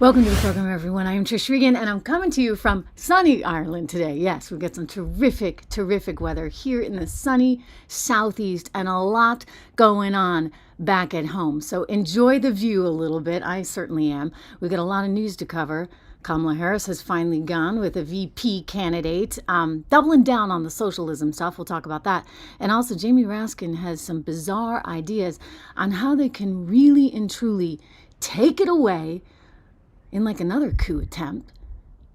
Welcome to the program, everyone. I am Trish Regan, and I'm coming to you from sunny Ireland today. Yes, we've got some terrific, terrific weather here in the sunny southeast and a lot going on back at home. So enjoy the view a little bit. I certainly am. We've got a lot of news to cover. Kamala Harris has finally gone with a VP candidate, doubling down on the socialism stuff. We'll talk about that. And also, Jamie Raskin has some bizarre ideas on how they can really and truly take it away in like another coup attempt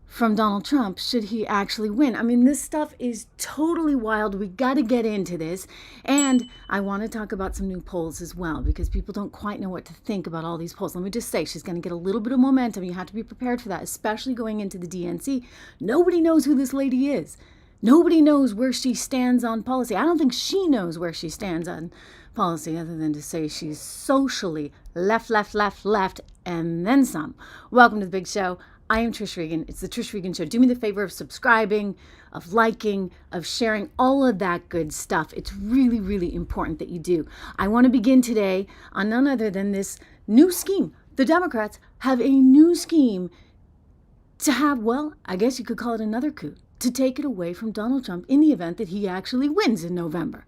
from Donald Trump should he actually win. I mean, this stuff is totally wild. We got to get into this. And I want to talk about some new polls as well, because people don't quite know what to think about all these polls. Let me just say, she's going to get a little bit of momentum. You have to be prepared for that, especially going into the DNC. Nobody knows who this lady is. Nobody knows where she stands on policy. I don't think she knows where she stands on policy, other than to say she's socially left, and then some. Welcome to the big show. I am Trish Regan. It's the Trish Regan Show. Do me the favor of subscribing, of liking, of sharing, all of that good stuff. It's really, really important that you do. I want to begin today on none other than this new scheme. The Democrats have a new scheme to have, well, I guess you could call it another coup, to take it away from Donald Trump in the event that he actually wins in November.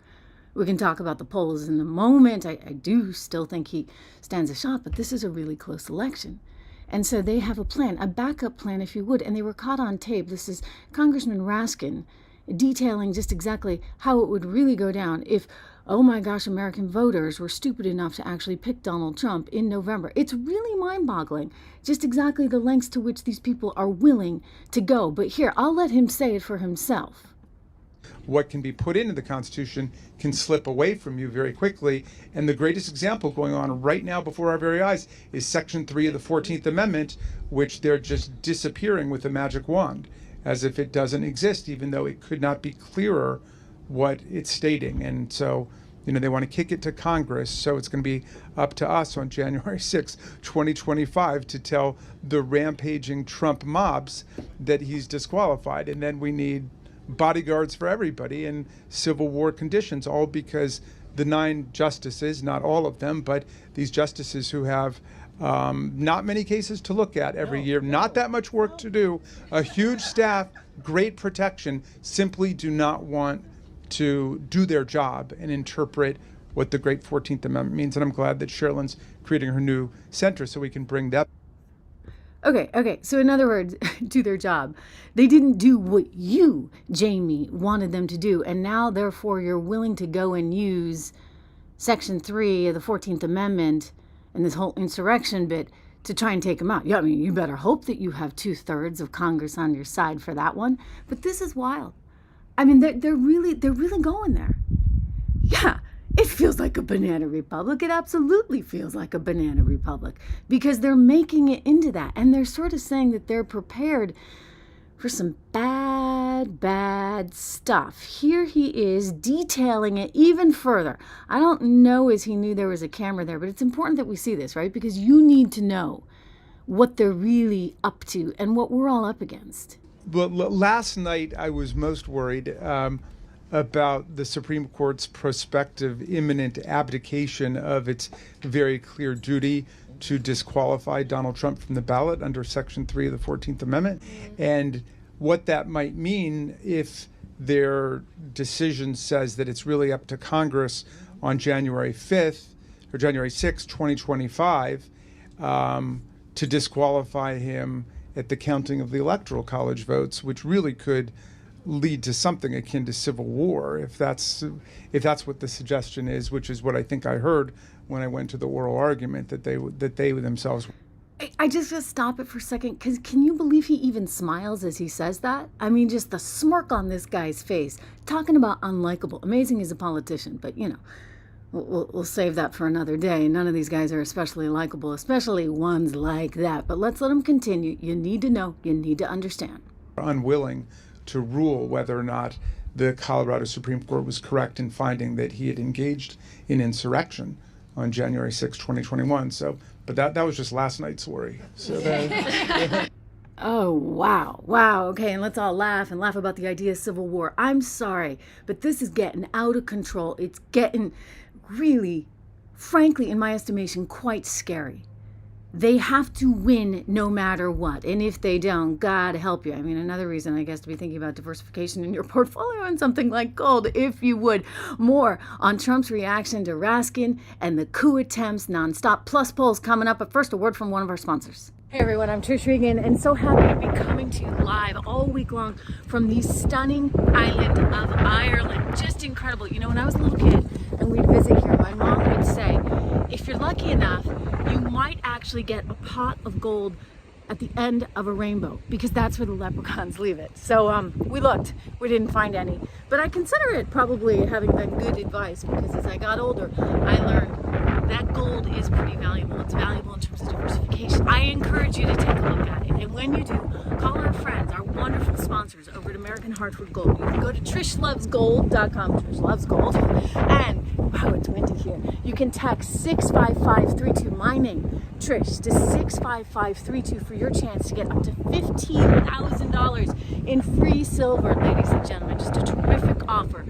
We can talk about the polls in a moment. I do still think he stands a shot, but this is a really close election. And so they have a plan, a backup plan, if you would, and they were caught on tape. This is Congressman Raskin detailing just exactly how it would really go down if, oh my gosh, American voters were stupid enough to actually pick Donald Trump in November. It's really mind-boggling, just exactly the lengths to which these people are willing to go. But here, I'll let him say it for himself. What can be put into the Constitution can slip away from you very quickly. And the greatest example going on right now before our very eyes is Section 3 of the 14th Amendment, which they're just disappearing with a magic wand, as if it doesn't exist, even though it could not be clearer what it's stating. And so, they want to kick it to Congress. So it's going to be up to us on January 6, 2025, to tell the rampaging Trump mobs that he's disqualified. And then we need bodyguards for everybody in Civil War conditions, all because the 9 justices, not all of them, but these justices who have not many cases to look at every year, not that much work to do, a huge staff, great protection, simply do not want to do their job and interpret what the great 14th Amendment means. And I'm glad that Sherilyn's creating her new center so we can bring that. Okay. So in other words, do their job. They didn't do what you, Jamie, wanted them to do. And now, therefore, you're willing to go and use Section 3 of the 14th Amendment and this whole insurrection bit to try and take them out. Yeah, I mean, you better hope that you have 2/3 of Congress on your side for that one. But this is wild. I mean, they're really going there. Yeah. It feels like a banana republic. It absolutely feels like a banana republic, because they're making it into that. And they're sort of saying that they're prepared for some bad stuff. Here he is detailing it even further. I don't know as he knew there was a camera there, but it's important that we see this, right? Because you need to know what they're really up to and what we're all up against. Well, last night I was most worried about the Supreme Court's prospective imminent abdication of its very clear duty to disqualify Donald Trump from the ballot under Section 3 of the 14th Amendment, and what that might mean if their decision says that it's really up to Congress on January 5th or January 6th, 2025, to disqualify him at the counting of the Electoral College votes, which really could lead to something akin to civil war, if that's what the suggestion is, which is what I think I heard when I went to the oral argument, that they themselves. I just stop it for a second, because can you believe he even smiles as he says that? I mean, just the smirk on this guy's face, talking about unlikable. Amazing as a politician, but we'll save that for another day. None of these guys are especially likable, especially ones like that. But let's let them continue. You need to know. You need to understand. Unwilling to rule whether or not the Colorado Supreme Court was correct in finding that he had engaged in insurrection on January 6, 2021. So, but that was just last night's worry. So Oh, wow. Okay, and let's all laugh about the idea of civil war. I'm sorry, but this is getting out of control. It's getting really, frankly, in my estimation, quite scary. they have to win no matter what. And if they don't, God help you. I mean, another reason, I guess, to be thinking about diversification in your portfolio and something like gold, if you would. More on Trump's reaction to Raskin and the coup attempts nonstop, plus polls coming up. But first, a word from one of our sponsors. Hey everyone, I'm Trish Regan, and so happy to be coming to you live all week long from the stunning island of Ireland. Just incredible. You know, when I was a little kid and we'd visit here, my mom would say, if you're lucky enough, you might actually get a pot of gold at the end of a rainbow, because that's where the leprechauns leave it. So we looked, we didn't find any, but I consider it probably having been good advice, because as I got older, I learned that gold is pretty valuable. It's valuable in terms of diversification. I encourage you to take a look at it. And when you do, call our friends, our wonderful sponsors over at American Hartford Gold. You can go to trishlovesgold.com, Trish Loves Gold, and wow, it's windy here. You can text 65532, my name, Trish, to 65532 for your chance to get up to $15,000 in free silver, ladies and gentlemen. Just a terrific offer.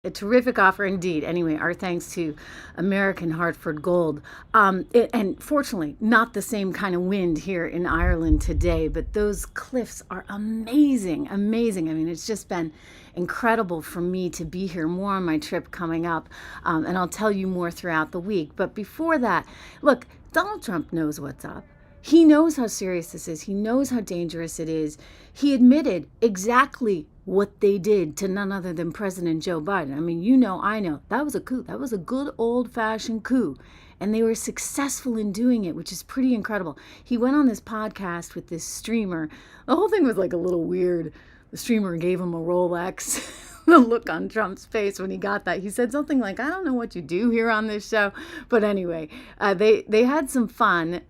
A terrific offer indeed. Anyway, our thanks to American Hartford Gold. And fortunately, not the same kind of wind here in Ireland today, but those cliffs are amazing, amazing. I mean, it's just been incredible for me to be here. More on my trip coming up, and I'll tell you more throughout the week. But before that, look, Donald Trump knows what's up. He knows how serious this is. He knows how dangerous it is. He admitted exactly what they did to none other than President Joe Biden. I mean, you know, I know, that was a coup. That was a good old-fashioned coup. And they were successful in doing it, which is pretty incredible. He went on this podcast with this streamer. The whole thing was like a little weird. The streamer gave him a Rolex. The look on Trump's face when he got that. He said something like, I don't know what you do here on this show. But anyway, they had some fun.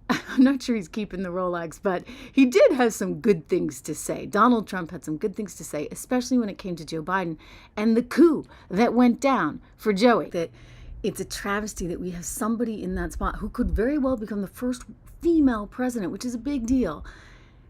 I'm not sure he's keeping the Rolex, but he did have some good things to say. Donald Trump had some good things to say, especially when it came to Joe Biden and the coup that went down for Joey. That it's a travesty that we have somebody in that spot who could very well become the first female president, which is a big deal,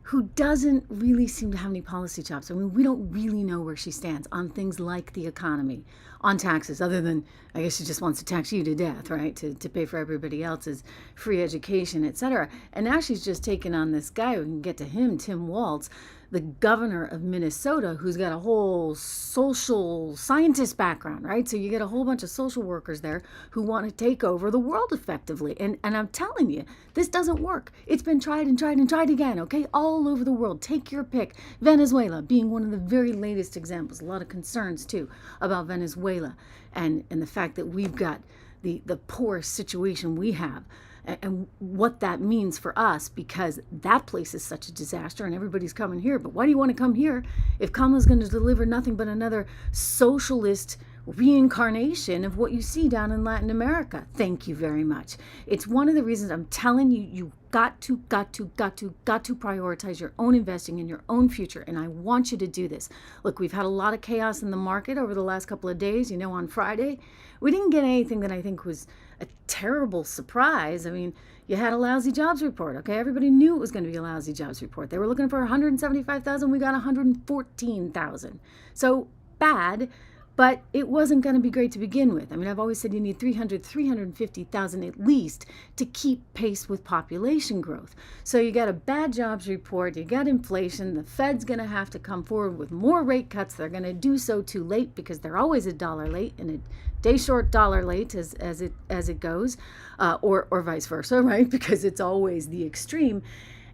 who doesn't really seem to have any policy chops. I mean, we don't really know where she stands on things like the economy, on taxes, other than, I guess she just wants to tax you to death, right? To pay for everybody else's free education, etc. And now she's just taken on this guy, we can get to him, Tim Waltz, the governor of Minnesota, who's got a whole social scientist background, right? So you get a whole bunch of social workers there who want to take over the world effectively. And I'm telling you, this doesn't work. It's been tried and tried and tried again, okay? All over the world. Take your pick. Venezuela being one of the very latest examples. A lot of concerns, too, about Venezuela and the fact that we've got the poor situation we have. And what that means for us, because that place is such a disaster and everybody's coming here. But why do you want to come here if Kamala's going to deliver nothing but another socialist reincarnation of what you see down in Latin America? Thank you very much. It's one of the reasons I'm telling you, you got to prioritize your own investing in your own future. And I want you to do this. Look, we've had a lot of chaos in the market over the last couple of days. You know, on Friday, we didn't get anything that I think was a terrible surprise. I mean, you had a lousy jobs report, okay? Everybody knew it was going to be a lousy jobs report. They were looking for 175,000. We got 114,000. So bad, but it wasn't going to be great to begin with. I mean, I've always said you need 350,000 at least to keep pace with population growth. So you got a bad jobs report, you got inflation, the Fed's going to have to come forward with more rate cuts. They're going to do so too late because they're always a dollar late and a day short, dollar late as it goes, or vice versa, right? Because it's always the extreme.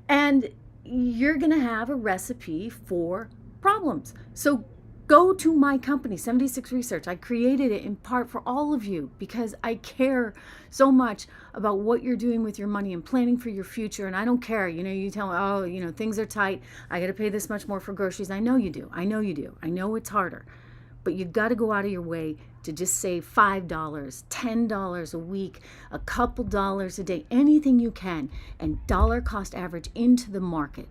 And you're going to have a recipe for problems. So go to my company, 76 Research. I created it in part for all of you because I care so much about what you're doing with your money and planning for your future. And I don't care, you know, you tell me, oh, you know, things are tight. I got to pay this much more for groceries. I know you do. I know you do. I know it's harder. But you've got to go out of your way to just save $5, $10 a week, a couple dollars a day, anything you can, and dollar cost average into the market.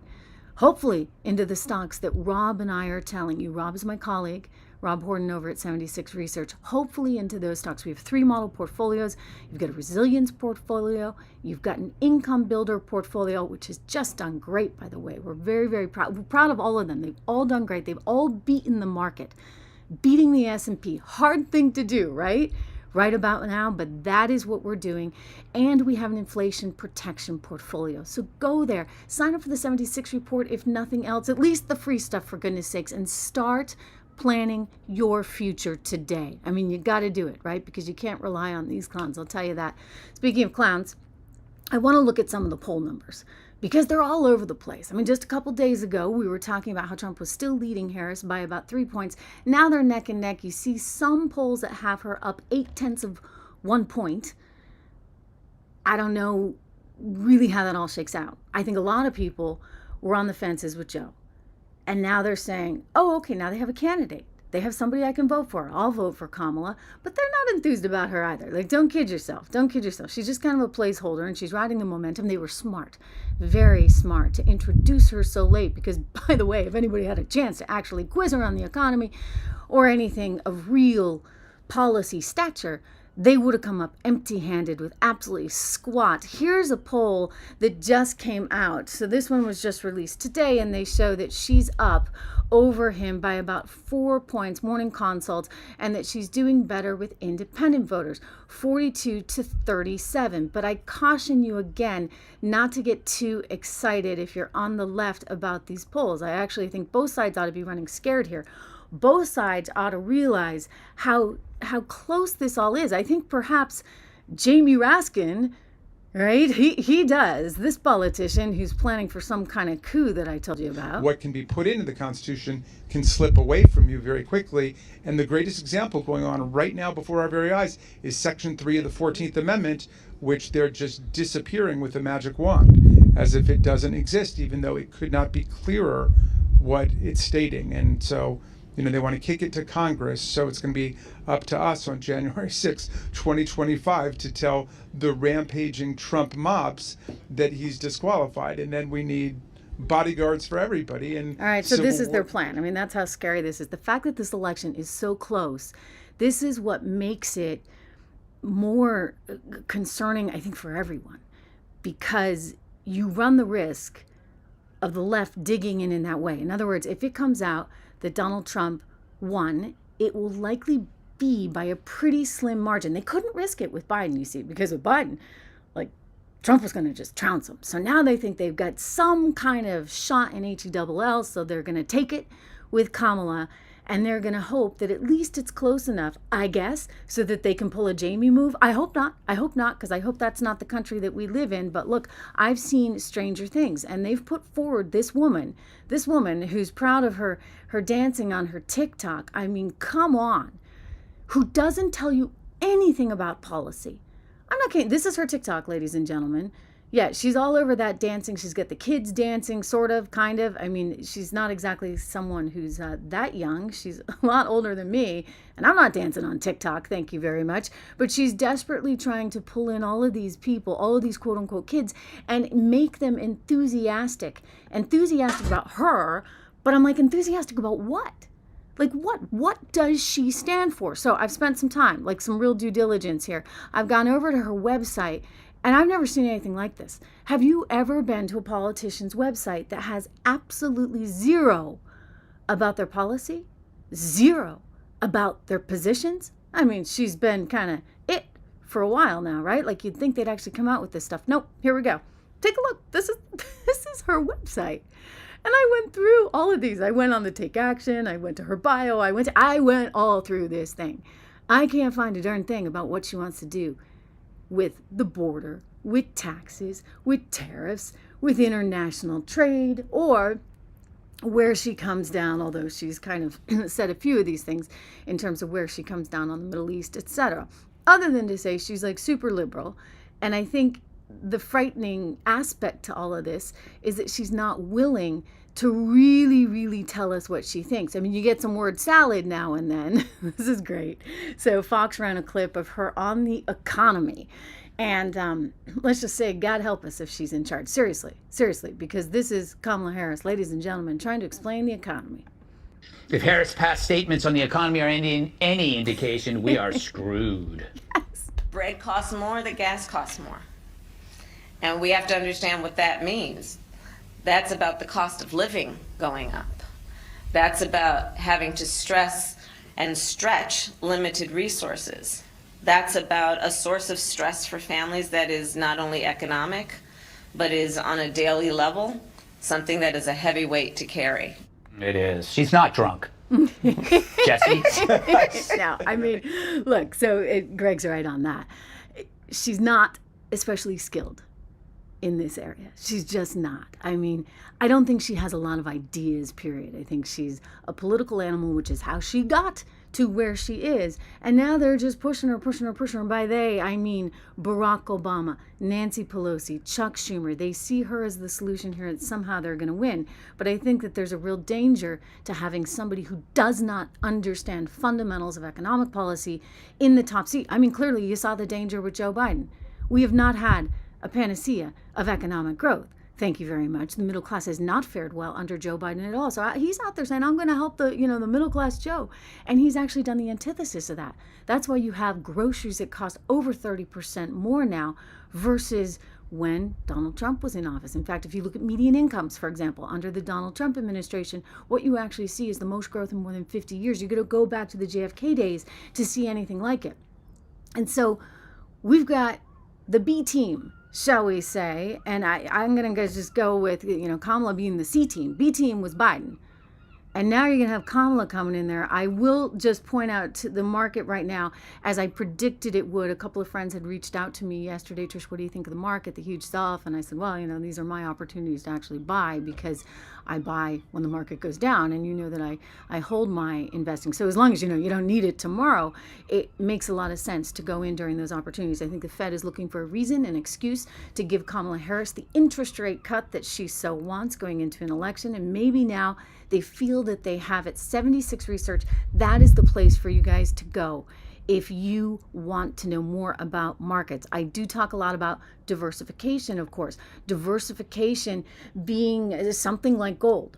Hopefully into the stocks that Rob and I are telling you. Rob is my colleague, Rob Horton over at 76 Research. Hopefully into those stocks. We have 3 model portfolios. You've got a resilience portfolio. You've got an income builder portfolio, which has just done great, by the way. We're very, very proud. We're proud of all of them. They've all done great. They've all beaten the market, beating the S&P. Hard thing to do, right? right about now, but that is what we're doing. And we have an inflation protection portfolio. So go there, sign up for the 76 report, if nothing else, at least the free stuff, for goodness sakes, and start planning your future today. I mean, you got to do it, right? Because you can't rely on these clowns. I'll tell you that. Speaking of clowns, I want to look at some of the poll numbers because they're all over the place. I mean, just a couple days ago, we were talking about how Trump was still leading Harris by about 3 points. Now they're neck and neck. You see some polls that have her up 0.8 point. I don't know really how that all shakes out. I think a lot of people were on the fences with Joe. And now they're saying, oh, okay, now they have a candidate. They have somebody I can vote for. I'll vote for Kamala. But they're not enthused about her either. Like, don't kid yourself. Don't kid yourself. She's just kind of a placeholder, and she's riding the momentum. They were smart, very smart, to introduce her so late. Because, by the way, if anybody had a chance to actually quiz her on the economy or anything of real policy stature, they would have come up empty-handed with absolutely squat. Here's a poll that just came out. So this one was just released today, and they show that she's up over him by about 4 points, morning consult, and that she's doing better with independent voters, 42 to 37. But I caution you again not to get too excited if you're on the left about these polls. I actually think both sides ought to be running scared here. Both sides ought to realize how close this all is. I think perhaps Jamie Raskin, right? He does. This politician who's planning for some kind of coup that I told you about. What can be put into the Constitution can slip away from you very quickly. And the greatest example going on right now before our very eyes is Section 3 of the 14th Amendment, which they're just disappearing with a magic wand, as if it doesn't exist, even though it could not be clearer what it's stating. And so, they want to kick it to Congress, so it's going to be up to us on January 6, 2025 to tell the rampaging Trump mobs that he's disqualified. And then we need bodyguards for everybody. And all right, so this is their plan. I mean, that's how scary this is. The fact that this election is so close, this is what makes it more concerning, I think, for everyone. Because you run the risk of the left digging in that way. In other words, if it comes out that Donald Trump won, it will likely be by a pretty slim margin. They couldn't risk it with Biden, you see, because with Biden, Trump was going to just trounce him. So now they think they've got some kind of shot in HELL, so they're going to take it with Kamala, and they're going to hope that at least it's close enough, I guess, so that they can pull a Jamie move. I hope not, because I hope that's not the country that we live in. But look, I've seen stranger things, and they've put forward this woman who's proud of her dancing on her TikTok. I mean, come on, who doesn't tell you anything about policy. I'm not kidding. This is her TikTok, ladies and gentlemen. Yeah, she's all over that dancing. She's got the kids dancing, sort of, kind of. I mean, she's not exactly someone who's that young. She's a lot older than me, and I'm not dancing on TikTok, thank you very much. But she's desperately trying to pull in all of these people, all of these quote-unquote kids, and make them enthusiastic about her. But I'm like, enthusiastic about what? Like, what does she stand for? So I've spent some time, some real due diligence here. I've gone over to her website, and I've never seen anything like this. Have you ever been to a politician's website that has absolutely zero about their policy? Zero about their positions? I mean, she's been kind of it for a while now, right? Like, you'd think they'd actually come out with this stuff. Nope, here we go. Take a look. This is her website. And I went through all of these. I went on the Take Action. I went to her bio. I went all through this thing. I can't find a darn thing about what she wants to do with the border, with taxes, with tariffs, with international trade, or where she comes down, although she's kind of said a few of these things in terms of where she comes down on the Middle East, etc. Other than to say she's super liberal. And I think the frightening aspect to all of this is that she's not willing to really, really tell us what she thinks. I mean, you get some word salad now and then. This is great. So Fox ran a clip of her on the economy. And let's just say, God help us if she's in charge. Seriously, because this is Kamala Harris, ladies and gentlemen, trying to explain the economy. If Harris' past statements on the economy are any indication, we are screwed. Yes. Bread costs more, the gas costs more. And we have to understand what that means. That's about the cost of living going up. That's about having to stress and stretch limited resources. That's about a source of stress for families that is not only economic, but is on a daily level, something that is a heavy weight to carry. It is. She's not drunk. Jesse? No, I mean, look, so Greg's right on that. She's not especially skilled in this area. She's just not. I mean, I don't think she has a lot of ideas, period. I think she's a political animal, which is how she got to where she is. And now they're just pushing her. By they, I mean Barack Obama, Nancy Pelosi, Chuck Schumer. They see her as the solution here, and somehow they're going to win. But I think that there's a real danger to having somebody who does not understand fundamentals of economic policy in the top seat. I mean, clearly you saw the danger with Joe Biden. We have not had a panacea of economic growth. Thank you very much. The middle class has not fared well under Joe Biden at all. So he's out there saying, I'm going to help the middle class Joe. And he's actually done the antithesis of that. That's why you have groceries that cost over 30% more now versus when Donald Trump was in office. In fact, if you look at median incomes, for example, under the Donald Trump administration, what you actually see is the most growth in more than 50 years. You're going to go back to the JFK days to see anything like it. And so we've got the B team, shall we say, and I'm going to just go with, Kamala being the C team. B team was Biden. And now you're going to have Kamala coming in there. I will just point out to the market right now, as I predicted it would. A couple of friends had reached out to me yesterday. Trish, what do you think of the market, the huge sell-off? And I said, well, these are my opportunities to actually buy, because I buy when the market goes down. And you know that I hold my investing. So as long as you don't need it tomorrow, it makes a lot of sense to go in during those opportunities. I think the Fed is looking for a reason, an excuse to give Kamala Harris the interest rate cut that she so wants going into an election. And maybe now they feel that they have it. 76 Research, that is the place for you guys to go if you want to know more about markets. I do talk a lot about diversification, of course. Diversification being something like gold.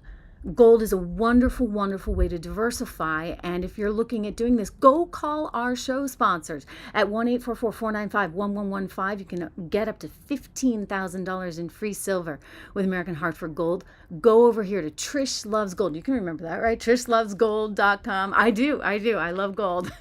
Gold is a wonderful, wonderful way to diversify. And if you're looking at doing this, go call our show sponsors at 1-844-495-1115. You can get up to $15,000 in free silver with American Hartford Gold. Go over here to Trish Loves Gold. You can remember that, right? TrishLovesGold.com. I do. I love gold.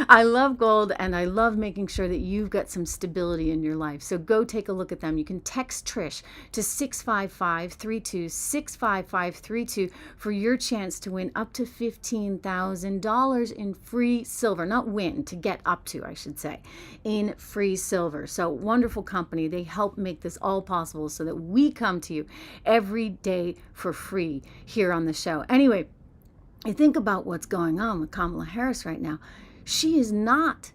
I love gold, and I love making sure that you've got some stability in your life. So go take a look at them. You can text Trish to 65532, 65532 for your chance to win up to $15,000 in free silver. Not win, to get up to, I should say, in free silver. So wonderful company. They help make this all possible so that we come to you every day for free here on the show. Anyway, I think about what's going on with Kamala Harris right now. She is not,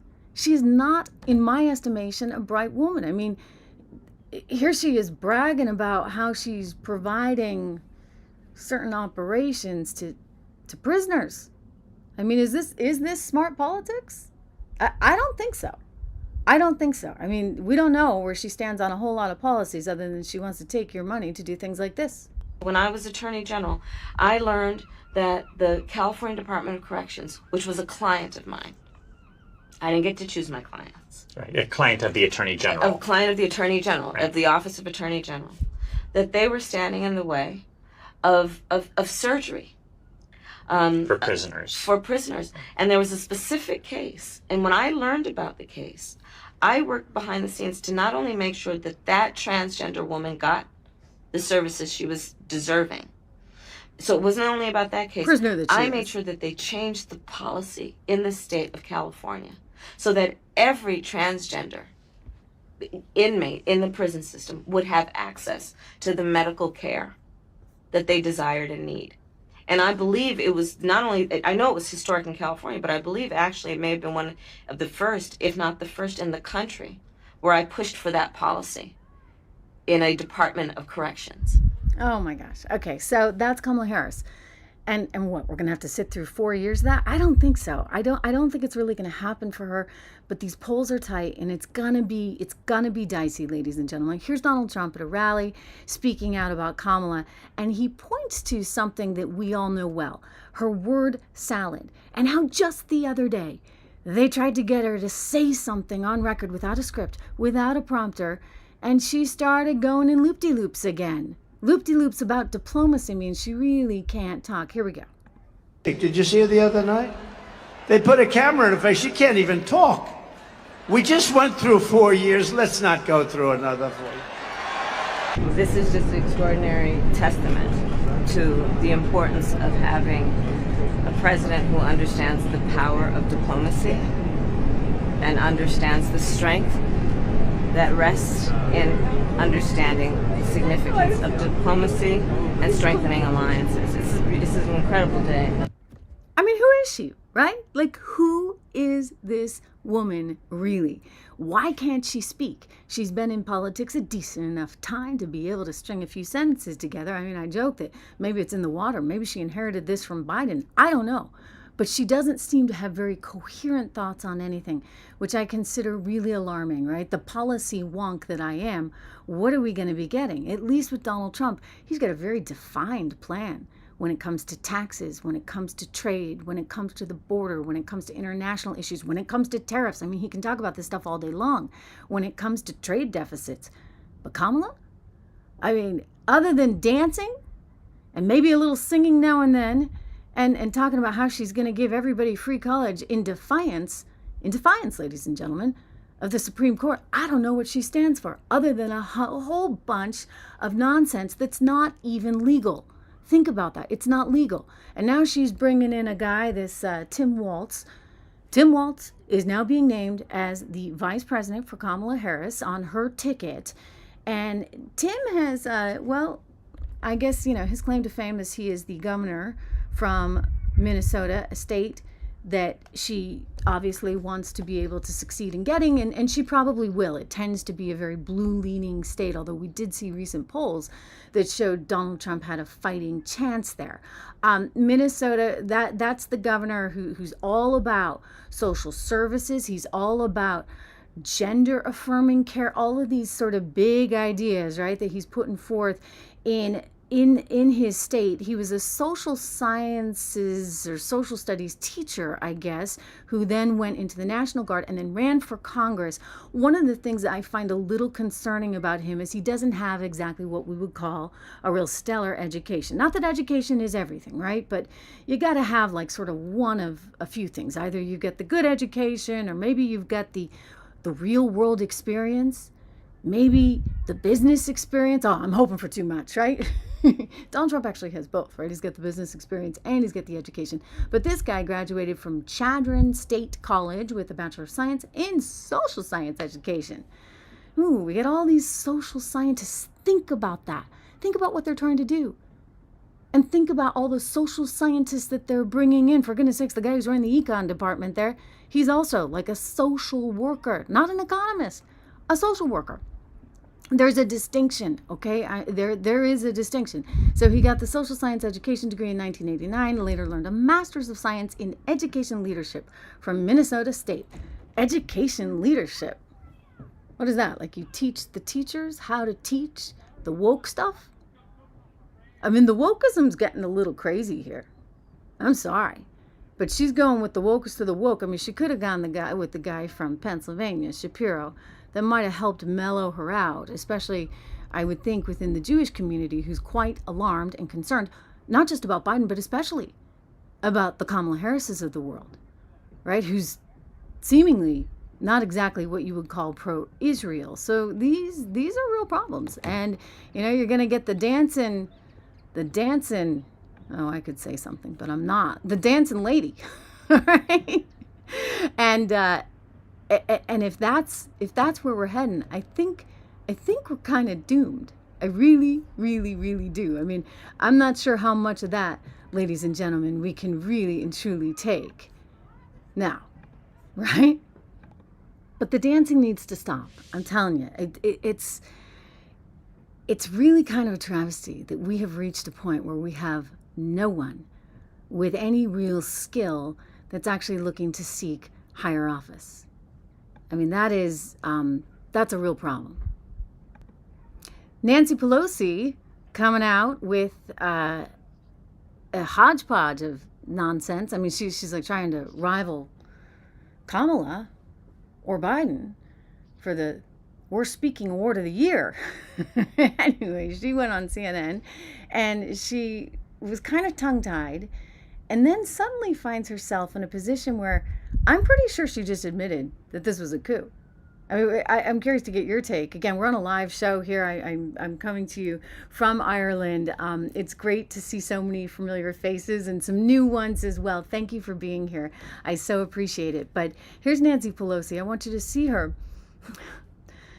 in my estimation, a bright woman. I mean, here she is bragging about how she's providing certain operations to prisoners. I mean, is this smart politics? I don't think so. I mean, we don't know where she stands on a whole lot of policies other than she wants to take your money to do things like this. When I was Attorney General, I learned that the California Department of Corrections, which was a client of mine, I didn't get to choose my clients. Right, a client of the Attorney General. A client of the Attorney General, right. Of the Office of Attorney General, that they were standing in the way of surgery. For prisoners. For prisoners. And there was a specific case. And when I learned about the case, I worked behind the scenes to not only make sure that that transgender woman got the services she was deserving. So it wasn't only about that case. I made sure that they changed the policy in the state of California so that every transgender inmate in the prison system would have access to the medical care that they desired and need. And I believe it was not only, I know it was historic in California, but I believe actually it may have been one of the first, if not the first in the country, where I pushed for that policy in a Department of Corrections. Oh my gosh. Okay, so that's Kamala Harris. And what, we're going to have to sit through 4 years of that? I don't think so. I don't think it's really going to happen for her, but these polls are tight and it's going to be dicey, ladies and gentlemen. Here's Donald Trump at a rally speaking out about Kamala, and he points to something that we all know well, her word salad, and how just the other day they tried to get her to say something on record without a script, without a prompter, and she started going in loop-de-loops again. Loop-de-loops about diplomacy means she really can't talk. Here we go. Did you see her the other night? They put a camera in her face. She can't even talk. We just went through 4 years. Let's not go through another 4. This is just an extraordinary testament to the importance of having a president who understands the power of diplomacy and understands the strength that rests in understanding the significance of diplomacy and strengthening alliances. This is an incredible day. I mean, who is she, right? Like, who is this woman really? Why can't she speak? She's been in politics a decent enough time to be able to string a few sentences together. I mean, I joke that maybe it's in the water. Maybe she inherited this from Biden. I don't know. But she doesn't seem to have very coherent thoughts on anything, which I consider really alarming, right? The policy wonk that I am, what are we going to be getting? At least with Donald Trump, he's got a very defined plan when it comes to taxes, when it comes to trade, when it comes to the border, when it comes to international issues, when it comes to tariffs. I mean, he can talk about this stuff all day long. When it comes to trade deficits. But Kamala? I mean, other than dancing and maybe a little singing now and then, and talking about how she's going to give everybody free college in defiance, ladies and gentlemen, of the Supreme Court, I don't know what she stands for, other than a whole bunch of nonsense that's not even legal. Think about that. It's not legal. And now she's bringing in a guy, this Tim Waltz. Tim Waltz is now being named as the vice president for Kamala Harris on her ticket. And Tim has, I guess, his claim to fame is he is the governor from Minnesota, a state that she obviously wants to be able to succeed in getting, and she probably will. It tends to be a very blue-leaning state, although we did see recent polls that showed Donald Trump had a fighting chance there. Minnesota, that's the governor who's all about social services. He's all about gender-affirming care, all of these sort of big ideas, right, that he's putting forth in his state. He was a social sciences or social studies teacher, I guess, who then went into the National Guard and then ran for Congress. One of the things that I find a little concerning about him is he doesn't have exactly what we would call a real stellar education. Not that education is everything, right? But you got to have like sort of one of a few things. Either you get the good education, or maybe you've got the real world experience, maybe the business experience. Oh, I'm hoping for too much, right? Donald Trump actually has both, right? He's got the business experience and he's got the education. But this guy graduated from Chadron State College with a Bachelor of Science in Social Science education. Ooh, we get all these social scientists. Think about that. Think about what they're trying to do. And think about all the social scientists that they're bringing in. For goodness sakes, the guy who's running the econ department there, he's also like a social worker, not an economist, a social worker. There's a distinction, okay? There is a distinction. So he got the social science education degree in 1989, later learned a master's of science in education leadership from Minnesota State. Education leadership. What is that? Like you teach the teachers how to teach the woke stuff? I mean, the wokeism's getting a little crazy here. I'm sorry. But she's going with the wokest to the woke. I mean, she could have gone with the guy from Pennsylvania, Shapiro. That might have helped mellow her out, especially, I would think, within the Jewish community, who's quite alarmed and concerned, not just about Biden, but especially about the Kamala Harrises of the world, right? Who's seemingly not exactly what you would call pro-Israel. So these are real problems. And, you're going to get the dancing, oh, I could say something, but I'm not. The dancing lady, right? And if that's where we're heading, I think we're kind of doomed. I really, really, really do. I mean, I'm not sure how much of that, ladies and gentlemen, we can really and truly take now, right? But the dancing needs to stop. I'm telling you, it's really kind of a travesty that we have reached a point where we have no one with any real skill that's actually looking to seek higher office. I mean, that's a real problem. Nancy Pelosi coming out with a hodgepodge of nonsense. I mean, she's like trying to rival Kamala or Biden for the worst speaking award of the year. Anyway, she went on CNN and she was kind of tongue-tied and then suddenly finds herself in a position where I'm pretty sure she just admitted that this was a coup. I'm curious to get your take. Again, we're on a live show here. I'm coming to you from Ireland. It's great to see so many familiar faces and some new ones as well. Thank you for being here. I so appreciate it. But here's Nancy Pelosi. I want you to see her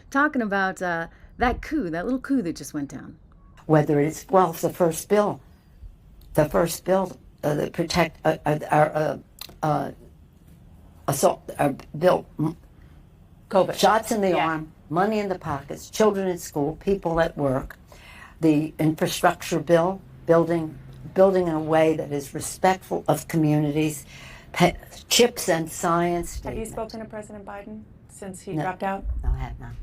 talking about that coup, that little coup that just went down. Whether it's, well, it's the first bill that protect our assault, our bill. COVID. Shots in the arm, money in the pockets, children in school, people at work, the infrastructure bill, building in a way that is respectful of communities, chips and science. Have you spoken to President Biden since he No. dropped out? No, I have not.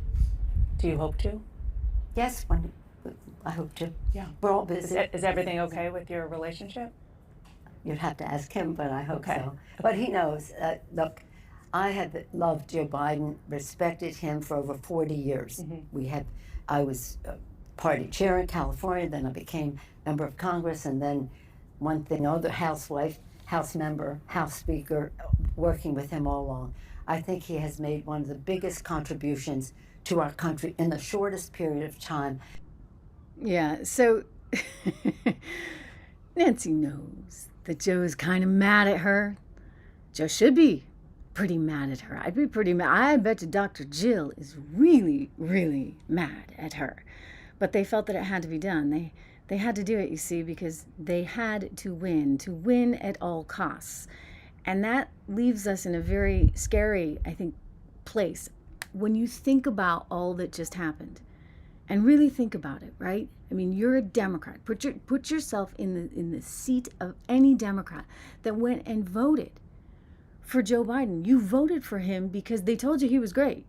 Do you hope to? Yes, I hope to. Yeah. We're all busy. Is everything okay with your relationship? You'd have to ask him, but I hope Okay. so. But he knows. Look, I have loved Joe Biden, respected him for over 40 years. I was party chair in California, then I became member of Congress, and then one thing, other housewife, House member, House Speaker, working with him all along. I think he has made one of the biggest contributions to our country in the shortest period of time. Yeah, so Nancy knows that Joe is kind of mad at her. Joe should be pretty mad at her. I'd be pretty mad. I bet you Dr. Jill is really, really mad at her. But they felt that it had to be done. They had to do it, you see, because they had to win at all costs. And that leaves us in a very scary, I think, place when you think about all that just happened. And really think about it, right? I mean, you're a Democrat. Put yourself in the seat of any Democrat that went and voted for Joe Biden. You voted for him because they told you he was great.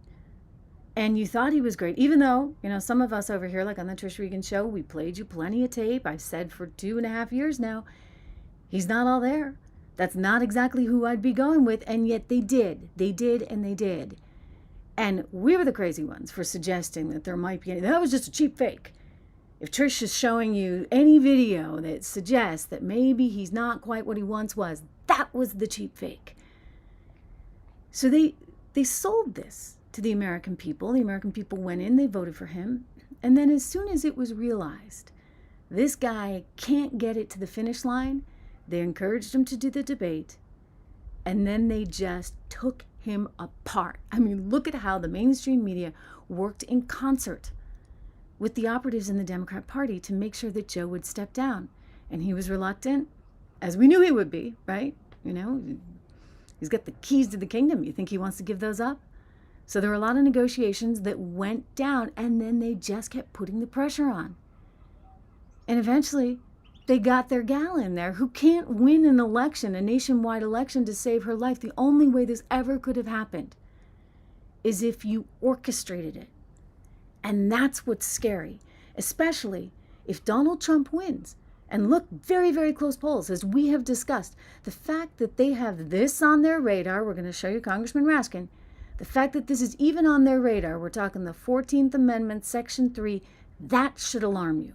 And you thought he was great, even though, some of us over here, like on the Trish Regan show, we played you plenty of tape. I've said for 2.5 years now, he's not all there. That's not exactly who I'd be going with. And yet they did. They did, and they did. And we were the crazy ones for suggesting that there might be that was just a cheap fake. If Trish is showing you any video that suggests that maybe he's not quite what he once was, that was the cheap fake. So they sold this to the American people. The American people went in, they voted for him. And then as soon as it was realized this guy can't get it to the finish line, they encouraged him to do the debate. And then they just took him apart. I mean, look at how the mainstream media worked in concert with the operatives in the Democrat Party to make sure that Joe would step down. And he was reluctant, as we knew he would be, right? He's got the keys to the kingdom. You think he wants to give those up? So there were a lot of negotiations that went down, and then they just kept putting the pressure on. And eventually, they got their gal in there who can't win an election, a nationwide election, to save her life. The only way this ever could have happened is if you orchestrated it. And that's what's scary, especially if Donald Trump wins. And look, very, very close polls, as we have discussed. The fact that they have this on their radar, we're going to show you Congressman Raskin, the fact that this is even on their radar, we're talking the 14th Amendment, Section 3, that should alarm you.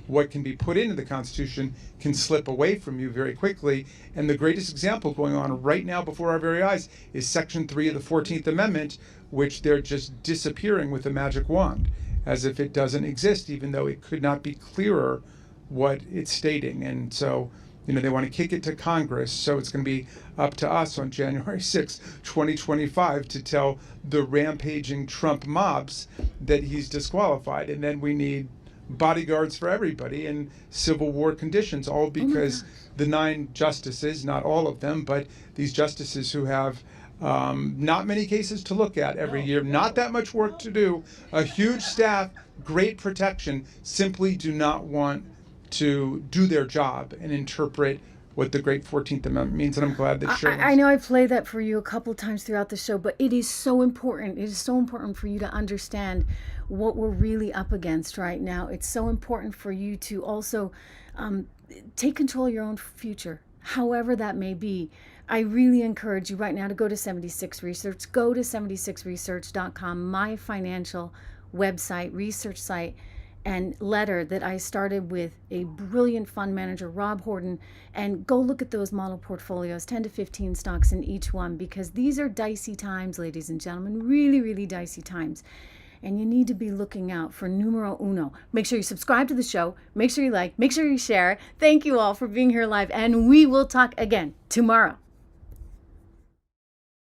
What can be put into the Constitution can slip away from you very quickly. And the greatest example going on right now before our very eyes is Section 3 of the 14th Amendment, which they're just disappearing with a magic wand, as if it doesn't exist, even though it could not be clearer what it's stating. And so, they want to kick it to Congress. So it's going to be up to us on January 6, 2025 to tell the rampaging Trump mobs that he's disqualified. And then we need bodyguards for everybody in Civil War conditions, all because the 9 justices, not all of them, but these justices who have not many cases to look at every year, not that much work to do, a huge staff, great protection, simply do not want to do their job and interpret what the great 14th Amendment means. And I'm glad that Sharon... I know I played that for you a couple times throughout the show, but it is so important. It is so important for you to understand what we're really up against right now. It's so important for you to also take control of your own future, however that may be. I really encourage you right now to go to 76 Research. Go to 76research.com, my financial website, research site, and letter that I started with a brilliant fund manager, Rob Horton, and go look at those model portfolios, 10 to 15 stocks in each one, because these are dicey times, ladies and gentlemen, really, really dicey times. And you need to be looking out for numero uno. Make sure you subscribe to the show. Make sure you like. Make sure you share. Thank you all for being here live. And we will talk again tomorrow.